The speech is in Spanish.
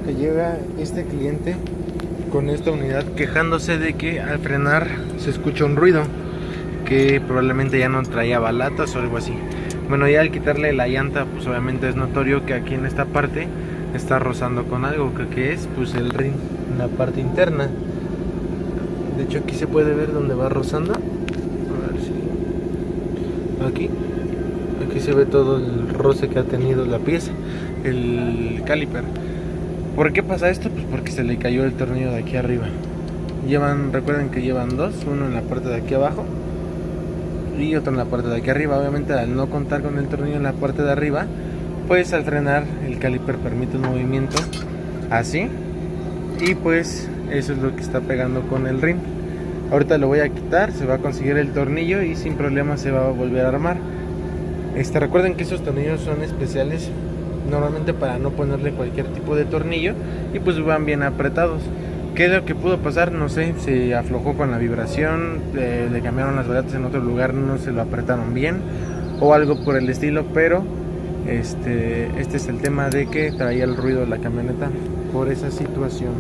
que llega este cliente con esta unidad quejándose de que al frenar se escucha un ruido que probablemente ya no traía balatas o algo así. Bueno, ya al quitarle la llanta, pues obviamente es notorio que aquí en esta parte está rozando con algo, que es pues el rin en la parte interna. De hecho aquí se puede ver donde va rozando. A ver si aquí se ve todo el roce que ha tenido la pieza, el caliper. ¿Por qué pasa esto? Pues porque se le cayó el tornillo de aquí arriba. Recuerden que llevan dos, uno en la parte de aquí abajo y otro en la parte de aquí arriba. Obviamente al no contar con el tornillo en la parte de arriba, pues al frenar el caliper permite un movimiento así y pues eso es lo que está pegando con el rin. Ahorita lo voy a quitar, se va a conseguir el tornillo y sin problema se va a volver a armar. Recuerden que esos tornillos son especiales normalmente para no ponerle cualquier tipo de tornillo y pues van bien apretados. ¿Qué es lo que pudo pasar? No sé, se aflojó con la vibración, le cambiaron las balatas en otro lugar, no se lo apretaron bien o algo por el estilo, pero este es el tema de que traía el ruido de la camioneta por esa situación.